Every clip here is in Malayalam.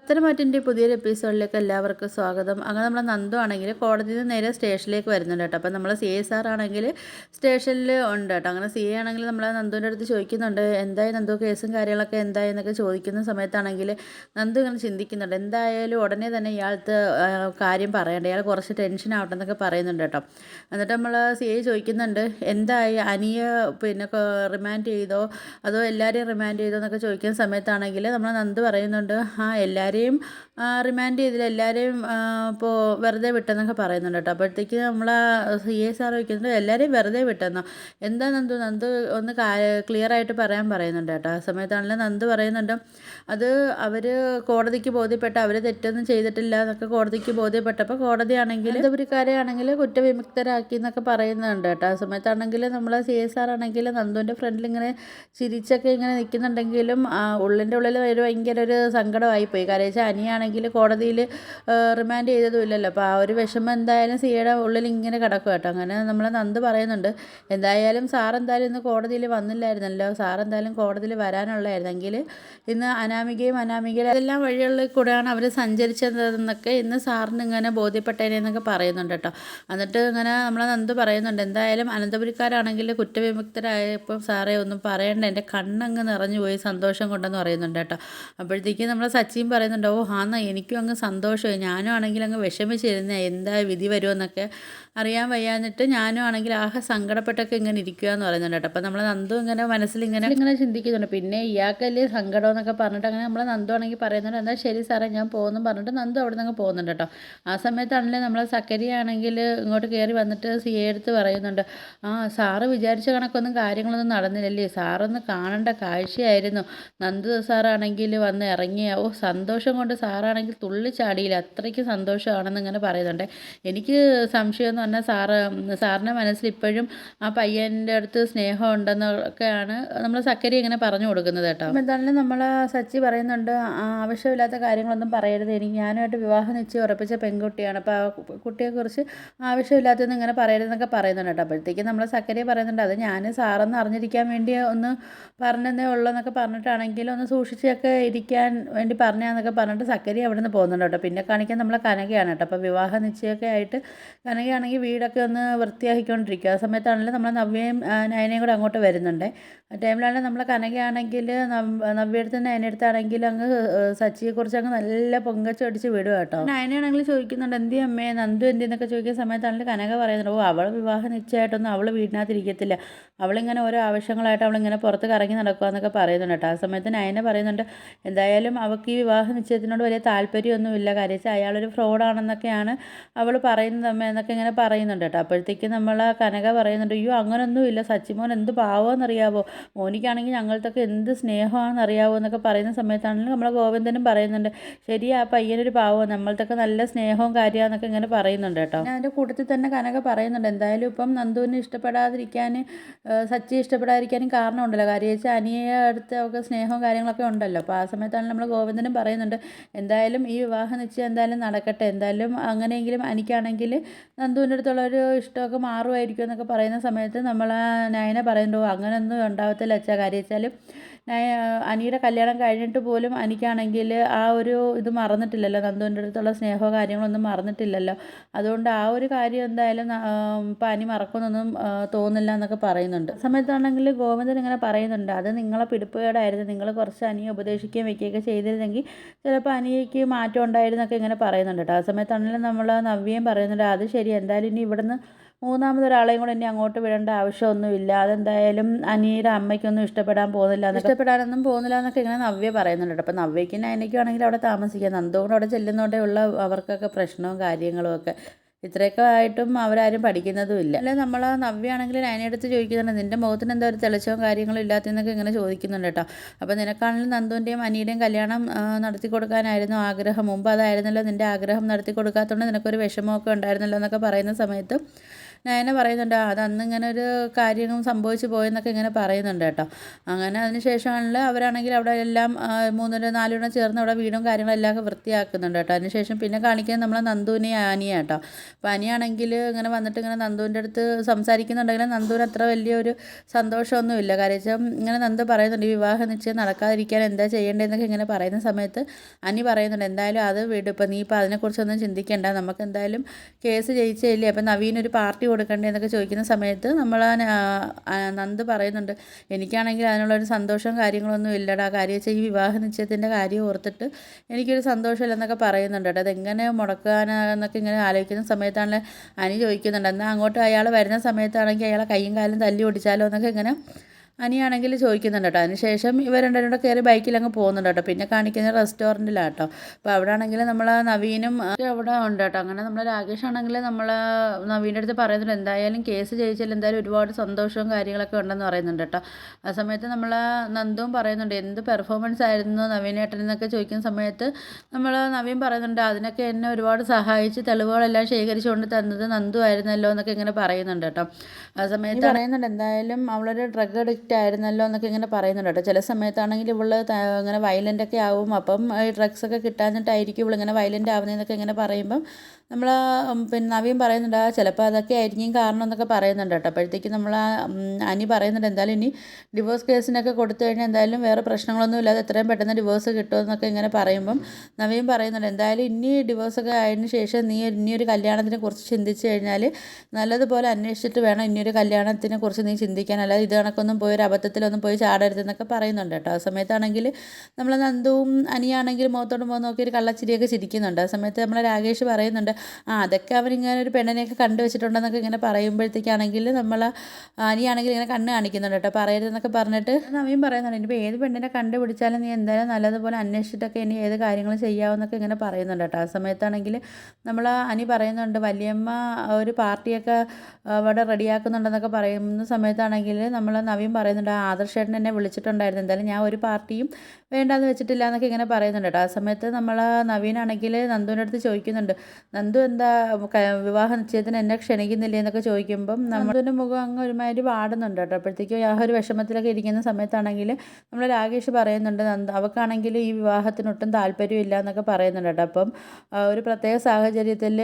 പത്തനംതിട്ടൻ്റെ പുതിയൊരു എപ്പിസോഡിലേക്ക് എല്ലാവർക്കും സ്വാഗതം. അങ്ങനെ നമ്മൾ നന്ദു ആണെങ്കിൽ കോടതിയിൽ നിന്ന് നേരെ സ്റ്റേഷനിലേക്ക് വരുന്നുണ്ട് കേട്ടോ. അപ്പോൾ നമ്മൾ CSR ആണെങ്കിൽ സ്റ്റേഷനിൽ ഉണ്ട് കേട്ടോ. അങ്ങനെ CA ആണെങ്കിൽ നമ്മൾ നന്ദുവിൻ്റെ അടുത്ത് ചോദിക്കുന്നുണ്ട്, എന്തായി നന്ദു, കേസും കാര്യങ്ങളൊക്കെ എന്തായി എന്നൊക്കെ ചോദിക്കുന്ന സമയത്താണെങ്കിൽ നന്ദു ഇങ്ങനെ ചിന്തിക്കുന്നുണ്ട്, എന്തായാലും ഉടനെ തന്നെ ഇയാൾക്ക് കാര്യം പറയണ്ട, ഇയാൾ കുറച്ച് ടെൻഷൻ ആവട്ടെ എന്നൊക്കെ പറയുന്നുണ്ട് കേട്ടോ. എന്നിട്ട് നമ്മൾ CA ചോദിക്കുന്നുണ്ട്, എന്തായി അനിയ പിന്നെ റിമാൻഡ് ചെയ്തോ അതോ എല്ലാവരെയും റിമാൻഡ് ചെയ്തോ എന്നൊക്കെ ചോദിക്കുന്ന സമയത്താണെങ്കിൽ നമ്മൾ നന്ദു പറയുന്നുണ്ട്, എല്ലാവരെയും റിമാൻഡ് ചെയ്തില്ല, എല്ലാവരെയും ഇപ്പോൾ വെറുതെ വിട്ടെന്നൊക്കെ പറയുന്നുണ്ട് കേട്ടോ. അപ്പോഴത്തേക്ക് നമ്മൾ CSR ചോദിക്കുന്നത്, എല്ലാവരെയും വെറുതെ വിട്ടെന്നോ, എന്താ നന്ദു ഒന്ന് ക്ലിയർ ആയിട്ട് പറയാൻ പറയുന്നുണ്ട് കേട്ടോ. ആ സമയത്താണെങ്കിലും നന്ദു പറയുന്നുണ്ട്, അത് അവർ കോടതിക്ക് ബോധ്യപ്പെട്ട അവർ തെറ്റൊന്നും ചെയ്തിട്ടില്ല എന്നൊക്കെ കോടതിക്ക് ബോധ്യപ്പെട്ടപ്പോൾ കോടതിയാണെങ്കിൽ അനന്തപുരിക്കാരെ ആണെങ്കിൽ കുറ്റവിമുക്തരാക്കി എന്നൊക്കെ പറയുന്നുണ്ട് കേട്ടോ. ആ സമയത്താണെങ്കിൽ നമ്മൾ CSR ആണെങ്കിൽ നന്ദുവിൻ്റെ ഫ്രണ്ടിൽ ഇങ്ങനെ ചിരിച്ചൊക്കെ ഇങ്ങനെ നിൽക്കുന്നുണ്ടെങ്കിലും ഉള്ളിൻ്റെ ഉള്ളിൽ ഭയങ്കര ഒരു സങ്കടമായിപ്പോയി. കാര്യം വെച്ചാൽ അനിയാണെങ്കിൽ കോടതിയിൽ റിമാൻഡ് ചെയ്തതുമില്ലല്ലോ. അപ്പോൾ ആ ഒരു വിഷമം എന്തായാലും സിയുടെ ഉള്ളിൽ ഇങ്ങനെ കിടക്കും കേട്ടോ. അങ്ങനെ നമ്മൾ നന്ദു പറയുന്നുണ്ട്, എന്തായാലും സാർ എന്തായാലും ഇന്ന് കോടതിയിൽ വന്നില്ലായിരുന്നല്ലോ, സാർ എന്തായാലും കോടതിയിൽ വരാനുള്ളതായിരുന്നെങ്കിൽ ഇന്ന് അനാമികയുടെ എല്ലാം വഴികളിൽ കൂടെയാണ് അവർ സഞ്ചരിച്ചതെന്നൊക്കെ ഇന്ന് സാറിന് ഇങ്ങനെ ബോധ്യപ്പെട്ടതിനെന്നൊക്കെ പറയുന്നുണ്ട് കേട്ടോ. എന്നിട്ട് ഇങ്ങനെ നമ്മളെ നന്ദു പറയുന്നുണ്ട്, എന്തായാലും അനന്തപുരിക്കാരാണെങ്കിൽ കുറ്റവിമുക്തരായപ്പോൾ സാറേ ഒന്നും പറയണ്ട, എൻ്റെ കണ്ണങ്ങ് നിറഞ്ഞു പോയി സന്തോഷം കൊണ്ടെന്ന് പറയുന്നുണ്ട് കേട്ടോ. അപ്പോഴത്തേക്കും നമ്മൾ സച്ചിൻ പറയുന്നുണ്ട്, ആന്നാ എനിക്കും അങ്ങ് സന്തോഷമായി, ഞാനും ആണെങ്കിൽ അങ്ങ് വിഷമിച്ചിരുന്നേ, എന്താ വിധി വരുമെന്നൊക്കെ അറിയാൻ വയ്യാഞ്ഞിട്ട് ഞാനും ആണെങ്കിൽ ആകെ സങ്കടപ്പെട്ടൊക്കെ ഇങ്ങനെ ഇരിക്കുക എന്ന് പറയുന്നുണ്ട് കേട്ടോ. അപ്പോൾ നമ്മൾ നന്ദു ഇങ്ങനെ മനസ്സിൽ ഇങ്ങനെ ചിന്തിക്കുന്നുണ്ട്, പിന്നെ ഇയാൾക്കല്ലേ സങ്കടം എന്നൊക്കെ പറഞ്ഞിട്ട് അങ്ങനെ നമ്മൾ നന്ദു ആണെങ്കിൽ പറയുന്നുണ്ട്, എന്നാൽ ശരി സാറേ ഞാൻ പോകുന്നു പറഞ്ഞിട്ട് നന്ദു അവിടെ നിന്ന് പോകുന്നുണ്ട് കേട്ടോ. ആ സമയത്താണെങ്കിൽ നമ്മൾ സക്കരിയാണെങ്കിൽ ഇങ്ങോട്ട് കയറി വന്നിട്ട് CA എടുത്ത് പറയുന്നുണ്ട്, സാറ് വിചാരിച്ച കണക്കൊന്നും കാര്യങ്ങളൊന്നും നടന്നില്ലല്ലേ, സാറൊന്ന് കാണേണ്ട കാഴ്ചയായിരുന്നു, നന്ദു സാറാണെങ്കിൽ വന്ന് ഇറങ്ങിയ സന്തോഷം കൊണ്ട് സാറാണെങ്കിൽ തുള്ളിച്ചാടിയില്ല, അത്രയ്ക്ക് സന്തോഷമാണെന്ന് ഇങ്ങനെ പറയുന്നുണ്ട്. എനിക്ക് സംശയം എന്ന് പറഞ്ഞാൽ സാറിൻ്റെ മനസ്സിൽ ഇപ്പോഴും ആ പയ്യൻ്റെ അടുത്ത് സ്നേഹം ഉണ്ടെന്നൊക്കെയാണ് നമ്മൾ സക്കരി ഇങ്ങനെ പറഞ്ഞു കൊടുക്കുന്നത് കേട്ടോ. അപ്പം എന്തായാലും നമ്മൾ സച്ചി പറയുന്നുണ്ട്, ആവശ്യമില്ലാത്ത കാര്യങ്ങളൊന്നും പറയരുത്, എനിക്ക് ഞാനുമായിട്ട് വിവാഹം നിശ്ചയം ഉറപ്പിച്ച പെൺകുട്ടിയാണ്, അപ്പോൾ ആ കുട്ടിയെക്കുറിച്ച് ആവശ്യമില്ലാത്തതെന്ന് ഇങ്ങനെ പറയരുതെന്നൊക്കെ പറയുന്നുണ്ട് കേട്ടോ. അപ്പോഴത്തേക്കും നമ്മൾ സക്കരി പറയുന്നുണ്ട്, അത് ഞാൻ സാറെന്ന് അറിഞ്ഞിരിക്കാൻ വേണ്ടി ഒന്ന് പറഞ്ഞതേ ഉള്ളൂ എന്നൊക്കെ പറഞ്ഞിട്ടാണെങ്കിൽ ഒന്ന് സൂക്ഷിച്ചൊക്കെ ഇരിക്കാൻ വേണ്ടി പറഞ്ഞാന്നൊക്കെ പറഞ്ഞിട്ട് സക്കരി അവിടെ നിന്ന് പോകുന്നുണ്ട് കേട്ടോ. പിന്നെ കാണിക്കാൻ നമ്മളെ കനകയാണ് കേട്ടോ. അപ്പോൾ വിവാഹ നിശ്ചയമൊക്കെ ആയിട്ട് കനകയാണെങ്കിൽ വീടൊക്കെ ഒന്ന് വൃത്തിയാക്കിക്കൊണ്ടിരിക്കുക. ആ സമയത്താണെങ്കിലും നമ്മളെ നവ്യയും നയനയും കൂടെ അങ്ങോട്ട് വരുന്നുണ്ട്. ആ ടൈമിലാണെങ്കിൽ നമ്മളെ കനകയാണെങ്കിൽ നവ്യടുത്ത് നയനടുത്താണെങ്കിൽ അങ്ങ് സച്ചിയെക്കുറിച്ച് അങ്ങ് നല്ല പൊങ്കച്ചടിച്ച് വിടുക കേട്ടോ. നയനയാണെങ്കിൽ ചോദിക്കുന്നുണ്ട്, എന്തി അമ്മേ നന്ദു എന്തിന്നൊക്കെ ചോദിക്കുന്ന സമയത്താണെങ്കിൽ കനക പറയുന്നുണ്ട്, അവൾ വിവാഹ നിശ്ചയമായിട്ടൊന്നും അവൾ വീടിനകത്തിരിക്കത്തില്ല, അവളിങ്ങനെ ഓരോ ആവശ്യങ്ങളായിട്ട് അവളിങ്ങനെ പുറത്ത് കറങ്ങി നടക്കുക എന്നൊക്കെ പറയുന്നുണ്ട് കേട്ടോ. ആ സമയത്ത് നയന പറയുന്നുണ്ട്, എന്തായാലും അവൾക്ക് ഈ വിവാഹ നിശ്ചയത്തിനോട് വലിയ താല്പര്യമൊന്നുമില്ല, കാര്യം വെച്ചാൽ അയാളൊരു ഫ്രോഡാണെന്നൊക്കെയാണ് അവൾ പറയുന്നത് അമ്മ എന്നൊക്കെ ഇങ്ങനെ പറയുന്നുണ്ട് കേട്ടോ. അപ്പോഴത്തേക്കും നമ്മൾ കനക പറയുന്നുണ്ട്, അയ്യോ അങ്ങനൊന്നുമില്ല, സച്ചിമോൻ എന്ത് പാവമെന്നറിയാവോ, മോനിക്കാണെങ്കിൽ ഞങ്ങൾക്കൊക്കെ എന്ത് സ്നേഹമാണെന്നറിയാവോ എന്നൊക്കെ പറയുന്ന സമയത്താണെങ്കിലും നമ്മളെ ഗോവിന്ദനും പറയുന്നുണ്ട്, ശരിയാ ആ പയ്യനൊരു പാവം, നമ്മൾക്കൊക്കെ നല്ല സ്നേഹവും കാര്യമാണെന്നൊക്കെ ഇങ്ങനെ പറയുന്നുണ്ട് കേട്ടോ. പിന്നെ അതിൻ്റെ കൂട്ടത്തിൽ തന്നെ കനക പറയുന്നുണ്ട്, എന്തായാലും ഇപ്പം നന്ദുവിനെ ഇഷ്ടപ്പെടാതിരിക്കാൻ സച്ചി ഇഷ്ടപ്പെടാതിരിക്കാനും കാരണമുണ്ടല്ലോ, കാര്യം വെച്ചാൽ അനിയെ അടുത്ത് അവൾക്ക് സ്നേഹവും കാര്യങ്ങളൊക്കെ ഉണ്ടല്ലോ. അപ്പോൾ ആ സമയത്താണ് നമ്മൾ ഗോവിന്ദനും പറയുന്നുണ്ട്, എന്തായാലും ഈ വിവാഹ നിശ്ചയം എന്തായാലും നടക്കട്ടെ, എന്തായാലും അങ്ങനെയെങ്കിലും എനിക്കാണെങ്കിൽ നന്ദുവിൻ്റെ അടുത്തുള്ള ഒരു ഇഷ്ടമൊക്കെ മാറുമായിരിക്കും എന്നൊക്കെ പറയുന്ന സമയത്ത് നമ്മൾ നയന പറയുന്നുണ്ടോ, അങ്ങനെയൊന്നും ഉണ്ടാവത്തില്ല അച്ഛാ, കാര്യം വെച്ചാൽ അനിയുടെ കല്യാണം കഴിഞ്ഞിട്ട് പോലും എനിക്കാണെങ്കിൽ ആ ഒരു ഇത് മറന്നിട്ടില്ലല്ലോ, നന്ദുവിൻ്റെ അടുത്തുള്ള സ്നേഹമോ കാര്യങ്ങളൊന്നും മറന്നിട്ടില്ലല്ലോ, അതുകൊണ്ട് ആ ഒരു കാര്യം എന്തായാലും ഇപ്പം അനി മറക്കുന്നൊന്നും തോന്നില്ല എന്നൊക്കെ പറയുന്നുണ്ട്. സമയത്താണെങ്കിൽ ഗോവിന്ദൻ ഇങ്ങനെ പറയുന്നുണ്ട്, അത് നിങ്ങളെ പിടിപ്പുകേടായിരുന്നു, നിങ്ങൾ കുറച്ച് അനിയെ ഉപദേശിക്കുകയും വയ്ക്കുകയൊക്കെ ചെയ്തിരുന്നെങ്കിൽ ചിലപ്പോൾ അനിയയ്ക്ക് മാറ്റം ഉണ്ടായിരുന്നൊക്കെ ഇങ്ങനെ പറയുന്നുണ്ട് കേട്ടോ. ആ സമയത്താണെങ്കിലും നമ്മൾ നവ്യയും പറയുന്നുണ്ട്, അത് ശരി, എന്തായാലും ഇനി ഇവിടുന്ന് മൂന്നാമതൊരാളെയും കൂടെ ഇനി അങ്ങോട്ട് വിടേണ്ട ആവശ്യമൊന്നുമില്ല, അതെന്തായാലും അനിയുടെ അമ്മയ്ക്കൊന്നും ഇഷ്ടപ്പെടാനൊന്നും പോകുന്നില്ല എന്നൊക്കെ ഇങ്ങനെ നവ്യ പറയുന്നുണ്ട്. അപ്പോൾ നവ്യയ്ക്കും നയനയ്ക്കും ആണെങ്കിൽ അവിടെ താമസിക്കാം, നന്ദുകൊണ്ട് അവിടെ ചെല്ലുന്നോണ്ടേ ഉള്ള അവർക്കൊക്കെ പ്രശ്നവും കാര്യങ്ങളും ഒക്കെ, ഇത്രയൊക്കെ ആയിട്ടും അവരാരും പഠിക്കുന്നതും ഇല്ല. അല്ലെ നമ്മൾ നവ്യാണെങ്കിൽ നയനയെടുത്ത് ചോദിക്കുന്നുണ്ട്, നിൻ്റെ മുഖത്തിന് എന്താ ഒരു തെളിച്ചവും കാര്യങ്ങളും ഇല്ലാത്തതെന്നൊക്കെ ഇങ്ങനെ ചോദിക്കുന്നുണ്ട് കേട്ടോ. അപ്പോൾ നിനക്കാണെങ്കിലും നന്ദുവിൻ്റെയും അനിയുടെയും കല്യാണം നടത്തി കൊടുക്കാനായിരുന്നു ആഗ്രഹം, മുമ്പ് അതായിരുന്നല്ലോ നിൻ്റെ ആഗ്രഹം, നടത്തി കൊടുക്കാത്തതുകൊണ്ട് നിനക്കൊരു വിഷമമൊക്കെ ഉണ്ടായിരുന്നല്ലോ എന്നൊക്കെ പറയുന്ന സമയത്ത് നയന പറയുന്നുണ്ട് അത് അന്ന് ഇങ്ങനെ ഒരു കാര്യം സംഭവിച്ചു പോയെന്നൊക്കെ ഇങ്ങനെ പറയുന്നുണ്ട് കേട്ടോ. അങ്ങനെ അതിന് ശേഷമാണെങ്കിൽ അവരാണെങ്കിൽ അവിടെ എല്ലാം 3-4 ചേർന്ന് അവിടെ വീടും കാര്യങ്ങളെല്ലാം വൃത്തിയാക്കുന്നുണ്ട് കേട്ടോ. അതിനുശേഷം പിന്നെ കാണിക്കുന്നത് നമ്മളെ നന്ദുവിനെയും ആനിയാണ് കേട്ടോ. അപ്പോൾ അനിയാണെങ്കിൽ ഇങ്ങനെ വന്നിട്ട് ഇങ്ങനെ നന്ദുവിൻ്റെ അടുത്ത് സംസാരിക്കുന്നുണ്ടെങ്കിലും നന്ദുവിന് അത്ര വലിയൊരു സന്തോഷമൊന്നുമില്ല. കാര്യം ഇങ്ങനെ നന്ദു പറയുന്നുണ്ട് ഈ വിവാഹ നിശ്ചയം നടക്കാതിരിക്കാൻ എന്താ ചെയ്യേണ്ടതെന്നൊക്കെ ഇങ്ങനെ പറയുന്ന സമയത്ത് അനി പറയുന്നുണ്ട് എന്തായാലും അത് വിട്, ഇപ്പം നീ ഇപ്പോൾ അതിനെക്കുറിച്ചൊന്നും ചിന്തിക്കേണ്ട, നമുക്ക് എന്തായാലും കേസ് ജയിച്ചില്ലേ, അപ്പം നവീനൊരു പാർട്ടി കൊടുക്കണ്ടേ എന്നൊക്കെ ചോദിക്കുന്ന സമയത്ത് നമ്മൾ നന്ദു പറയുന്നുണ്ട് എനിക്കാണെങ്കിൽ അതിനുള്ളൊരു സന്തോഷവും കാര്യങ്ങളൊന്നും ഇല്ലടാ, കാര്യം വെച്ചാൽ ഈ വിവാഹ നിശ്ചയത്തിൻ്റെ കാര്യം ഓർത്തിട്ട് എനിക്കൊരു സന്തോഷമില്ലെന്നൊക്കെ പറയുന്നുണ്ട് കേട്ടോ. അതെങ്ങനെ മുടക്കാനെന്നൊക്കെ ഇങ്ങനെ ആലോചിക്കുന്ന സമയത്താണ് അനി ചോദിക്കുന്നുണ്ട് എന്നാൽ അങ്ങോട്ട് അയാൾ വരുന്ന സമയത്താണെങ്കിൽ അയാളെ കൈയും കാലും തല്ലി ഓടിച്ചാലോ എന്നൊക്കെ ഇങ്ങനെ അനിയാണെങ്കിൽ ചോദിക്കുന്നുണ്ട് കേട്ടോ. അതിനുശേഷം ഇവർ രണ്ടുപേരും കൂടെ കയറി ബൈക്കിൽ അങ്ങ് പോകുന്നുണ്ട് കേട്ടോ. പിന്നെ കാണിക്കുന്ന റെസ്റ്റോറൻറ്റിലാണ് കേട്ടോ. അപ്പോൾ അവിടെ ആണെങ്കിൽ നമ്മൾ നവീനും അവിടെ ഉണ്ട് കേട്ടോ. അങ്ങനെ നമ്മൾ രാകേഷ് ആണെങ്കിൽ നമ്മൾ നവീൻ്റെ അടുത്ത് പറയുന്നുണ്ട് എന്തായാലും കേസ് ജയിച്ചാൽ എന്തായാലും ഒരുപാട് സന്തോഷവും കാര്യങ്ങളൊക്കെ ഉണ്ടെന്ന് പറയുന്നുണ്ട് കേട്ടോ. ആ സമയത്ത് നമ്മൾ നന്ദുവും പറയുന്നുണ്ട് എന്ത് പെർഫോമൻസ് ആയിരുന്നു നവീനേട്ടനെന്നൊക്കെ ചോദിക്കുന്ന സമയത്ത് നമ്മൾ നവീൻ പറയുന്നുണ്ട് അതിനൊക്കെ എന്നെ ഒരുപാട് സഹായിച്ച് തെളിവുകളെല്ലാം ശേഖരിച്ചുകൊണ്ട് തന്നത് നന്ദു ആയിരുന്നല്ലോ എന്നൊക്കെ ഇങ്ങനെ പറയുന്നുണ്ട് കേട്ടോ. ആ സമയത്ത് പറയുന്നുണ്ട് എന്തായാലും അവളൊരു ഡ്രഗ് അഡിക്റ്റ് ആയിരുന്നല്ലോ എന്നൊക്കെ ഇങ്ങനെ പറയുന്നുണ്ട് കേട്ടോ. ചില സമയത്താണെങ്കിൽ ഇവള് ഇങ്ങനെ വയലൻ്റ് ഒക്കെ ആവും, അപ്പം ഈ ഡ്രഗ്സൊക്കെ കിട്ടാഞ്ഞിട്ടായിരിക്കും ഇവളിങ്ങനെ വയലൻ്റ് ആവുന്നതെന്നൊക്കെ ഇങ്ങനെ പറയുമ്പം നമ്മൾ പിന്നെ നവീൻ പറയുന്നുണ്ട് ചിലപ്പോൾ അതൊക്കെ ആയിരിക്കും കാരണം എന്നൊക്കെ പറയുന്നുണ്ട് കേട്ടോ. അപ്പോഴത്തേക്ക് നമ്മൾ അനി പറയുന്നുണ്ട് എന്തായാലും ഇനി ഡിവോഴ്സ് കേസിനൊക്കെ കൊടുത്തു കഴിഞ്ഞാൽ എന്തായാലും വേറെ പ്രശ്നങ്ങളൊന്നും ഇല്ലാതെ എത്രയും പെട്ടെന്ന് ഡിവോഴ്സ് കിട്ടുമെന്നൊക്കെ ഇങ്ങനെ പറയുമ്പം നവീൻ പറയുന്നുണ്ട് എന്തായാലും ഇനി ഡിവോഴ്സൊക്കെ ആയതിനു ശേഷം നീ ഇനിയൊരു കല്യാണത്തിനെ കുറിച്ച് ചിന്തിച്ചു കഴിഞ്ഞാൽ നല്ലതുപോലെ അന്വേഷിച്ചിട്ട് വേണം ഇനിയൊരു കല്യാണത്തിനെ കുറിച്ച് നീ ചിന്തിക്കാൻ, അല്ലാതെ ഇത് കണക്കൊന്നും പോയി ഒരു അബദ്ധത്തിലൊന്നും പോയി ചാടരുതെന്നൊക്കെ പറയുന്നുണ്ട് കേട്ടോ. ആ സമയത്താണെങ്കിൽ നമ്മൾ നന്ദുവും അനിയാണെങ്കിൽ മുഖത്തോട് മുഖം നോക്കി ഒരു കള്ളച്ചിരിയൊക്കെ ചിരിക്കുന്നുണ്ട്. ആ സമയത്ത് നമ്മളെ രാകേഷ് പറയുന്നുണ്ട് അതൊക്കെ അവരിങ്ങനെ ഒരു പെണ്ണിനെയൊക്കെ കണ്ടു വെച്ചിട്ടുണ്ടെന്നൊക്കെ ഇങ്ങനെ പറയുമ്പോഴത്തേക്കാണെങ്കിൽ നമ്മൾ അനിയാണെങ്കിൽ ഇങ്ങനെ കണ്ണ് കാണിക്കുന്നുണ്ട് കേട്ടോ, പറയരുതെന്നൊക്കെ പറഞ്ഞിട്ട് നവീൻ പറയുന്നുണ്ട് ഇനിയിപ്പോൾ ഏത് പെണ്ണിനെ കണ്ടുപിടിച്ചാലും നീ എന്തായാലും നല്ലതുപോലെ അന്വേഷിച്ചിട്ടൊക്കെ ഇനി ഏത് കാര്യങ്ങളും ചെയ്യാമെന്നൊക്കെ ഇങ്ങനെ പറയുന്നുണ്ട് കേട്ടോ. ആ സമയത്താണെങ്കിൽ നമ്മൾ അനി പറയുന്നുണ്ട് വലിയമ്മ ഒരു പാർട്ടിയൊക്കെ അവിടെ റെഡിയാക്കുന്നുണ്ടെന്നൊക്കെ പറയുന്ന സമയത്താണെങ്കിൽ നമ്മൾ നവീൻ പറയുന്നുണ്ട് ആദർശേട്ടൻ എന്നെ വിളിച്ചിട്ടുണ്ടായിരുന്നു, എന്തായാലും ഞാൻ ഒരു പാർട്ടിയും വേണ്ടാന്ന് വെച്ചിട്ടില്ല എന്നൊക്കെ ഇങ്ങനെ പറയുന്നുണ്ട് കേട്ടോ. ആ സമയത്ത് നമ്മൾ നവീനാണെങ്കിൽ നന്ദുവിൻ്റെ അടുത്ത് ചോദിക്കുന്നുണ്ട് നന്ദു എന്താ വിവാഹ നിശ്ചയത്തിന് എന്നെ ക്ഷണിക്കുന്നില്ലേ എന്നൊക്കെ ചോദിക്കുമ്പം നന്ദുവിൻ്റെ മുഖം അങ്ങ് ഒരുമാതിരി വാടുന്നുണ്ട് കേട്ടോ. അപ്പോഴത്തേക്കും ആ ഒരു വിഷമത്തിലൊക്കെ ഇരിക്കുന്ന സമയത്താണെങ്കിൽ നമ്മൾ രാകേഷ് പറയുന്നുണ്ട് അവൾക്കാണെങ്കിൽ ഈ വിവാഹത്തിനൊട്ടും താല്പര്യമില്ല എന്നൊക്കെ പറയുന്നുണ്ട് കേട്ടോ. അപ്പം ഒരു പ്രത്യേക സാഹചര്യത്തിൽ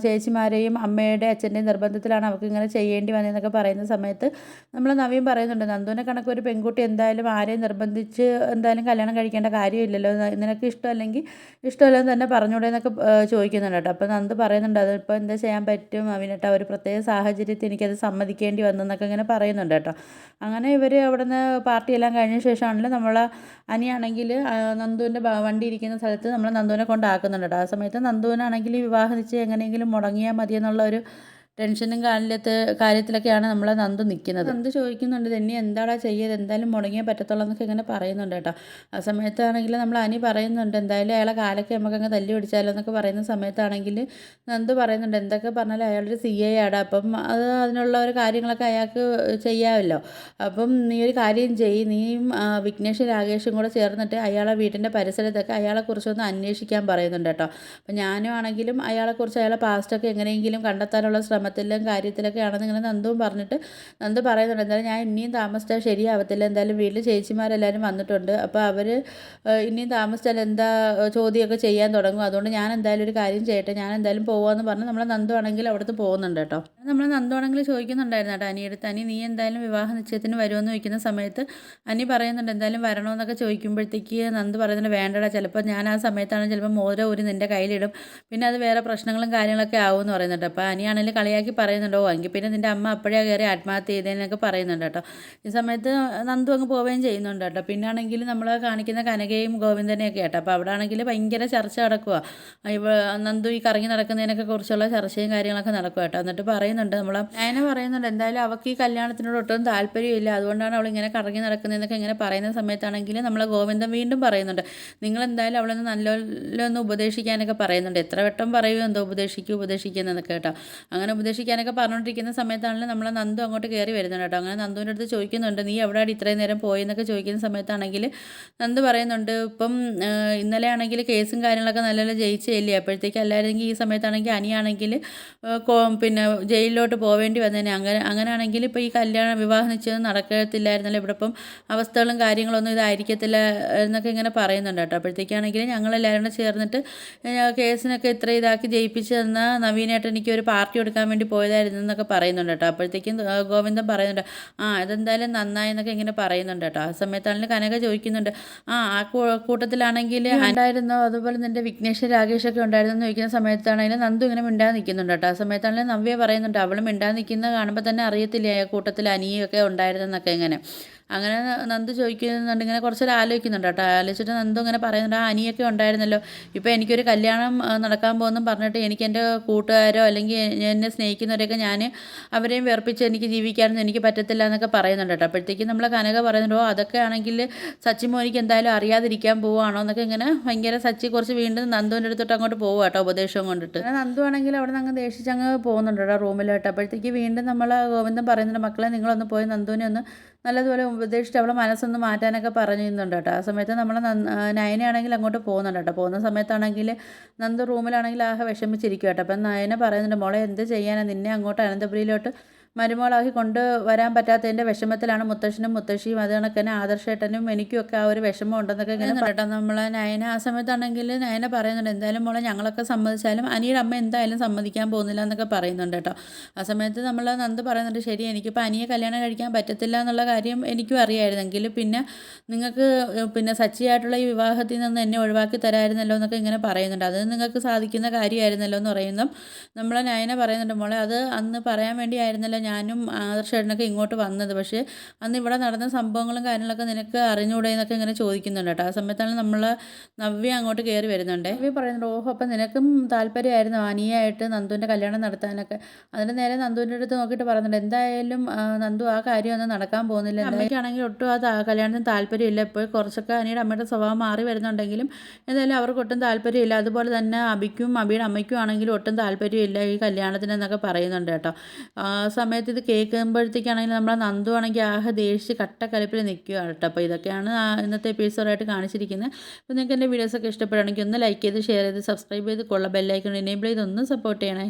ചേച്ചിമാരെയും അമ്മയുടെ അച്ഛൻ്റെയും നിർബന്ധത്തിലാണ് അവൾക്ക് ഇങ്ങനെ ചെയ്യേണ്ടി വന്നതെന്നൊക്കെ പറയുന്ന സമയത്ത് നമ്മൾ നവീൻ പറയുന്നുണ്ട് നന്ദുവിനെ കണക്ക് ഒരു പെൺകുട്ടി എന്തായാലും ആരെയും നിർബന്ധിച്ച് എന്തായാലും കല്യാണം കഴിക്കേണ്ട കാര്യമില്ലല്ലോ, നിനക്ക് ഇഷ്ടമല്ലെങ്കിൽ ഇഷ്ടമല്ലെന്ന് തന്നെ പറഞ്ഞൂടെ എന്നൊക്കെ ചോദിക്കുന്നുണ്ട് കേട്ടോ. അപ്പോൾ നന്ദു പറയുന്നുണ്ട് അതിപ്പോൾ എന്താ ചെയ്യാൻ പറ്റും അവിനേട്ടാ, ഒരു പ്രത്യേക സാഹചര്യത്തിൽ എനിക്കത് സമ്മതിക്കേണ്ടി വന്നെന്നൊക്കെ ഇങ്ങനെ പറയുന്നുണ്ട് കേട്ടോ. അങ്ങനെ ഇവർ അവിടെ നിന്ന് പാർട്ടിയെല്ലാം കഴിഞ്ഞ ശേഷമാണല്ലോ നമ്മൾ അനിയാണെങ്കിൽ നന്ദുവിൻ്റെ വണ്ടി ഇരിക്കുന്ന സ്ഥലത്ത് നമ്മൾ നന്ദുവിനെ കൊണ്ടാക്കുന്നുണ്ട് കേട്ടോ. ആ സമയത്ത് നന്ദുവിനാണെങ്കിൽ വിവാഹ നിശ്ചയം എങ്ങനെയെങ്കിലും മുടങ്ങിയാൽ മതിയെന്നുള്ള ഒരു ടെൻഷനും കാര്യത്തിലൊക്കെയാണ് നമ്മളെ നന്ദു നിൽക്കുന്നത്. നന്ദു ചോദിക്കുന്നുണ്ട് ഇനി എന്താടാ ചെയ്യത്, എന്തായാലും മുടങ്ങിയേ പറ്റത്തുള്ളൂ എന്നൊക്കെ ഇങ്ങനെ പറയുന്നുണ്ട് കേട്ടോ. ആ സമയത്താണെങ്കിൽ നമ്മൾ അനി പറയുന്നുണ്ട് എന്തായാലും അയാളെ കാലൊക്കെ നമുക്കങ്ങ് തല്ലി പിടിച്ചാലോ എന്നൊക്കെ പറയുന്ന സമയത്താണെങ്കിൽ നന്ദു പറയുന്നുണ്ട് എന്തൊക്കെ പറഞ്ഞാലും അയാളൊരു CA ആണ്, അപ്പം അതിനുള്ള ഒരു കാര്യങ്ങളൊക്കെ അയാൾക്ക് ചെയ്യാമല്ലോ. അപ്പം നീ ഒരു കാര്യം ചെയ്യ്, നീയും വിഘ്നേഷും രാകേഷും കൂടെ ചേർന്നിട്ട് അയാളെ വീട്ടിൻ്റെ പരിസരത്തൊക്കെ അയാളെക്കുറിച്ചൊന്ന് അന്വേഷിക്കാൻ പറയുന്നുണ്ട് കേട്ടോ. അപ്പം ഞാനും ആണെങ്കിലും അയാളെക്കുറിച്ച് അയാളെ പാസ്റ്റൊക്കെ എങ്ങനെയെങ്കിലും കണ്ടെത്താനുള്ള ശ്രമത്തിലും കാര്യത്തിലൊക്കെ ആണെന്ന് ഇങ്ങനെ നന്ദുവും പറഞ്ഞിട്ട് നന്ദു പറയുന്നുണ്ട് എന്തായാലും ഞാൻ ഇനിയും താമസിച്ചാൽ ശരിയാവത്തില്ല, എന്തായാലും വീട്ടിൽ ചേച്ചിമാരെല്ലാവരും വന്നിട്ടുണ്ട്, അപ്പോൾ അവർ ഇനിയും താമസിച്ചാൽ എന്താ ചോദ്യമൊക്കെ ചെയ്യാൻ തുടങ്ങും, അതുകൊണ്ട് ഞാൻ എന്തായാലും ഒരു കാര്യം ചെയ്യട്ടെ, ഞാൻ എന്തായാലും പോകാമെന്ന് പറഞ്ഞ് നമ്മളെ നന്ദു ആണെങ്കിൽ അവിടുത്തെ പോകുന്നുണ്ട് കേട്ടോ. നമ്മൾ നന്ദു ആണെങ്കിൽ ചോദിക്കുന്നുണ്ടായിരുന്നു കേട്ടോ അനിയെടുത്ത് അനി നീ എന്തായാലും വിവാഹ നിശ്ചയത്തിന് വരുമെന്ന് ചോദിക്കുന്ന സമയത്ത് അനി പറയുന്നുണ്ട് എന്തായാലും വരണമെന്നൊക്കെ ചോദിക്കുമ്പോഴത്തേക്ക് നന്ദു പറയുന്നുണ്ട് വേണ്ടടാ, ചിലപ്പോൾ ഞാൻ ആ സമയത്താണ് ചിലപ്പോൾ മോതിരം ഊരി നിൻ്റെ കയ്യിലിടും, പിന്നെ അത് വേറെ പ്രശ്നങ്ങളും കാര്യങ്ങളൊക്കെ ആവുമെന്ന് പറയുന്നുണ്ട്. അപ്പോൾ അനിയാണെങ്കിൽ കളിയാക്കി പറയുന്നുണ്ടോ എങ്കിൽ പിന്നെ നിൻ്റെ അമ്മ അപ്പോഴേ കയറി ആത്മഹത്യ ചെയ്തതെന്നൊക്കെ പറയുന്നുണ്ട് കേട്ടോ. ഈ സമയത്ത് നന്ദു അങ്ങ് പോവുകയും ചെയ്യുന്നുണ്ട് കേട്ടോ. പിന്നെ ആണെങ്കിൽ നമ്മൾ കാണിക്കുന്ന കനകയും ഗോവിന്ദനെയൊക്കെ കേട്ടോ. അപ്പോൾ അവിടെ ആണെങ്കിൽ ഭയങ്കര ചർച്ച നടക്കുക, നന്ദു ഈ കറങ്ങി നടക്കുന്നതിനൊക്കെ കുറിച്ചുള്ള ചർച്ചയും കാര്യങ്ങളൊക്കെ നടക്കുക കേട്ടോ. എന്നിട്ട് പറയുന്നുണ്ട് നമ്മൾ നയന പറയുന്നുണ്ട് എന്തായാലും അവൾക്ക് ഈ കല്യാണത്തിനോട് ഒട്ടും താല്പര്യമില്ല, അതുകൊണ്ടാണ് അവൾ ഇങ്ങനെ കറങ്ങി നടക്കുന്നതെന്നൊക്കെ ഇങ്ങനെ പറയുന്ന സമയത്താണെങ്കിൽ നമ്മൾ ഗോവിന്ദൻ വീണ്ടും പറയുന്നുണ്ട് നിങ്ങൾ എന്തായാലും അവളൊന്ന് നല്ലൊന്ന് ഉപദേശിക്കാനൊക്കെ പറയുന്നുണ്ട്. എത്ര വട്ടം പറയുമോ എന്തോ ഉപദേശിക്കുക എന്നൊക്കെ കേട്ടോ. അങ്ങനെ ഉപദേശിക്കാനൊക്കെ പറഞ്ഞുകൊണ്ടിരിക്കുന്ന സമയത്താണെങ്കിലും നമ്മളെ നന്ദു അങ്ങോട്ട് കയറി വരുന്നുണ്ട് കേട്ടോ. അങ്ങനെ നന്ദുവിൻ്റെ അടുത്ത് ചോദിക്കുന്നുണ്ട്, നീ എവിടെയാണ് ഇത്രയും നേരം പോയെന്നൊക്കെ ചോദിക്കുന്ന സമയത്താണെങ്കിൽ നന്ദു പറയുന്നുണ്ട്, ഇപ്പം ഇന്നലെ ആണെങ്കിൽ കേസും കാര്യങ്ങളൊക്കെ നല്ല ജയിച്ചില്ലേ, അപ്പോഴത്തേക്ക് അല്ലായിരുന്നെങ്കിൽ ഈ സമയത്താണെങ്കിൽ അനിയാണെങ്കിൽ പിന്നെ ജയിലിലോട്ട് പോവേണ്ടി വന്നേനെ. അങ്ങനെയാണെങ്കിൽ ഇപ്പോൾ ഈ വിവാഹ നിശ്ചയം നടക്കത്തില്ലായിരുന്നല്ലോ, ഇവിടെ ഇപ്പം അവസ്ഥകളും കാര്യങ്ങളൊന്നും ഇതായിരിക്കത്തില്ല എന്നൊക്കെ ഇങ്ങനെ പറയുന്നുണ്ട് കേട്ടോ. അപ്പോഴത്തേക്കാണെങ്കിൽ ഞങ്ങളെല്ലാവരും കൂടെ ചേർന്നിട്ട് കേസിനൊക്കെ ഇത്ര ഇതാക്കി ജയിപ്പിച്ച് തന്ന നവീനായിട്ട് എനിക്കൊരു പാർട്ടി കൊടുക്കാൻ വേണ്ടി പോയതായിരുന്നു എന്നൊക്കെ പറയുന്നുണ്ട് കേട്ടോ. അപ്പോഴത്തേക്കും ഗോവിന്ദൻ പറയുന്നുണ്ട്, അതെന്തായാലും നന്നായി എന്നൊക്കെ ഇങ്ങനെ പറയുന്നുണ്ട് കേട്ടോ. ആ സമയത്താണെങ്കിൽ കനക ചോദിക്കുന്നുണ്ട്, ആ കൂട്ടത്തിലാണെങ്കിൽ ഉണ്ടായിരുന്നോ, അതുപോലെ നിൻ്റെ വിഘ്നേഷ് രാകേഷൊക്കെ ഉണ്ടായിരുന്നു എന്ന് ചോദിക്കുന്ന സമയത്താണെങ്കിലും നന്ദു ഇങ്ങനെ മിണ്ടാതെ നിൽക്കുന്നുണ്ട് കേട്ടോ. ആ സമയത്താണെങ്കിലും നവ്യ പറയുന്നുണ്ട്, അവൾ മിണ്ടാതെ നിൽക്കുന്നത് കാണുമ്പോൾ തന്നെ അറിയത്തില്ലേ കൂട്ടത്തിൽ അനിയൊക്കെ ഉണ്ടായിരുന്നെന്നൊക്കെ ഇങ്ങനെ. അങ്ങനെ നന്ദു ചോദിക്കുന്നുണ്ട്, ഇങ്ങനെ കുറച്ചൊരു ആലോചിക്കുന്നുണ്ട് കേട്ടോ. ആലോചിച്ചിട്ട് നന്ദു ഇങ്ങനെ പറയുന്നുണ്ട്, അനിയൊക്കെ ഉണ്ടായിരുന്നല്ലോ, ഇപ്പോൾ എനിക്കൊരു കല്യാണം നടക്കാൻ പോകുന്നു പറഞ്ഞിട്ട് എനിക്ക് എൻ്റെ കൂട്ടുകാരോ അല്ലെങ്കിൽ എന്നെ സ്നേഹിക്കുന്നവരെയൊക്കെ ഞാൻ അവരെയും വെറുപ്പിച്ച് എനിക്ക് ജീവിക്കാനൊന്നും എനിക്ക് പറ്റത്തില്ല എന്നൊക്കെ പറയുന്നുണ്ട് കേട്ടോ. അപ്പോഴത്തേക്കും നമ്മൾ കനക പറയുന്നുണ്ട്, അതൊക്കെ ആണെങ്കിൽ സച്ചി മോനിക്ക് എന്തായാലും അറിയാതിരിക്കാൻ പോവുകയാണോ എന്നൊക്കെ ഇങ്ങനെ ഭയങ്കര സച്ചി കുറച്ച് വീണ്ടും നന്ദുവിൻ്റെ അടുത്തോട്ട് അങ്ങോട്ട് പോകുക കേട്ടോ, ഉപദേശവും കൊണ്ടിട്ട്. അങ്ങനെ നന്ദു ആണെങ്കിൽ അവിടെ നിന്ന് അങ്ങ് ദേഷിച്ചങ്ങ് പോകുന്നുണ്ട് കേട്ടോ റൂമിലോട്ട്. അപ്പോഴത്തേക്ക് വീണ്ടും നമ്മൾ ഗോവിന്ദൻ പറയുന്നുണ്ട്, മക്കളെ നിങ്ങളൊന്ന് പോയി നന്ദുവിനെ ഒന്ന് നല്ലതുപോലെ ഉപദേശിച്ച് അവളെ മനസ്സൊന്ന് മാറ്റാനൊക്കെ പറഞ്ഞിരുന്നുണ്ട് കേട്ടോ. ആ സമയത്ത് നമ്മൾ നയനയാണെങ്കിൽ അങ്ങോട്ട് പോകുന്നുണ്ട് കേട്ടോ. പോകുന്ന സമയത്താണെങ്കിൽ നന്ദു റൂമിലാണെങ്കിൽ വിഷമിച്ചിരിക്കും കേട്ടോ. അപ്പം നയന പറയുന്നുണ്ട്, മോളെ എന്ത് ചെയ്യാനാണ്, നിന്നെ അങ്ങോട്ട് അനന്തപുരിയിലോട്ട് മരുമകളാക്കി കൊണ്ടുവരാൻ പറ്റാത്തതിൻ്റെ വിഷമത്തിലാണ് മുത്തശ്ശനും മുത്തശ്ശിയും, അത് കണക്ക് തന്നെ ആദർശേട്ടനും എനിക്കുമൊക്കെ ആ ഒരു വിഷമം ഉണ്ടെന്നൊക്കെ ഇങ്ങനെ കേട്ടോ. നമ്മൾ നയന ആ സമയത്താണെങ്കിൽ നയന പറയുന്നുണ്ട്, എന്തായാലും മോളെ ഞങ്ങളൊക്കെ സമ്മതിച്ചാലും അനിയുടെ അമ്മ എന്തായാലും സമ്മതിക്കാൻ പോകുന്നില്ല എന്നൊക്കെ പറയുന്നുണ്ട് കേട്ടോ. ആ സമയത്ത് നമ്മൾ നന്ദു പറയുന്നുണ്ട്, ശരി എനിക്കിപ്പോൾ അനിയെ കല്യാണം കഴിക്കാൻ പറ്റത്തില്ല എന്നുള്ള കാര്യം എനിക്കും അറിയായിരുന്നെങ്കിൽ പിന്നെ നിങ്ങൾക്ക് പിന്നെ സച്ചിയായിട്ടുള്ള ഈ വിവാഹത്തിൽ നിന്ന് എന്നെ ഒഴിവാക്കി തരാമായിരുന്നല്ലോ എന്നൊക്കെ ഇങ്ങനെ പറയുന്നുണ്ട്. അത് നിങ്ങൾക്ക് സാധിക്കുന്ന കാര്യമായിരുന്നല്ലോ എന്ന് പറയുന്നു. നമ്മൾ നയന പറയുന്നുണ്ട്, മോളെ അത് അന്ന് പറയാൻ വേണ്ടിയായിരുന്നല്ലോ ഞാനും ആദർശേട്ടനൊക്കെ ഇങ്ങോട്ട് വന്നത്, പക്ഷേ അന്ന് ഇവിടെ നടന്ന സംഭവങ്ങളും കാര്യങ്ങളൊക്കെ നിനക്ക് അറിഞ്ഞുകൂടെ എന്നൊക്കെ ഇങ്ങനെ ചോദിക്കുന്നുണ്ട് കേട്ടോ. ആ സമയത്താണ് നമ്മൾ നവ്യ അങ്ങോട്ട് കയറി വരുന്നുണ്ട്. നവ്യ പറയുന്നുണ്ട്, ഓഹോ അപ്പം നിനക്കും താല്പര്യമായിരുന്നു അനിയായിട്ട് നന്ദുവിൻ്റെ കല്യാണം നടത്താനൊക്കെ. അതിന് നേരെ നന്ദുവിൻ്റെ അടുത്ത് നോക്കിയിട്ട് പറയുന്നുണ്ട്, എന്തായാലും നന്ദു ആ കാര്യമൊന്നും നടക്കാൻ പോകുന്നില്ല, അമ്മയ്ക്കാണെങ്കിൽ ഒട്ടും ആ കല്യാണത്തിന് താല്പര്യമില്ല. ഇപ്പോൾ കുറച്ചൊക്കെ അനിയുടെ അമ്മയുടെ സ്വഭാവം മാറി വരുന്നുണ്ടെങ്കിലും എന്തായാലും അവർക്ക് ഒട്ടും താല്പര്യമില്ല. അതുപോലെ തന്നെ അബിയുടെ അമ്മയ്ക്കും ആണെങ്കിലും ഒട്ടും താല്പര്യമില്ല ഈ കല്യാണത്തിനെന്നൊക്കെ പറയുന്നുണ്ട് കേട്ടോ. ആ സമയത്ത് ഇത് കേൾക്കുമ്പോഴത്തേക്കാണെങ്കിൽ നമ്മളെ നന്ദു ആണെങ്കിൽ ദേഷ്യം കട്ടക്കലിപ്പിൽ നിൽക്കുക കേട്ടോ. അപ്പോൾ ഇതൊക്കെയാണ് ഇന്നത്തെ എപ്പിസോഡായിട്ട് കാണിച്ചിരിക്കുന്നത്. അപ്പോൾ നിങ്ങൾക്ക് എൻ്റെ വീഡിയോസൊക്കെ ഇഷ്ടപ്പെടുകയാണെങ്കിൽ ഒന്ന് ലൈക്ക് ചെയ്ത് ഷെയർ ചെയ്ത് സബ്സ്ക്രൈബ് ചെയ്ത് ബെല്ലൈക്കൺ എനേബിൾ ചെയ്ത് ഒന്ന് സപ്പോർട്ട് ചെയ്യണേ.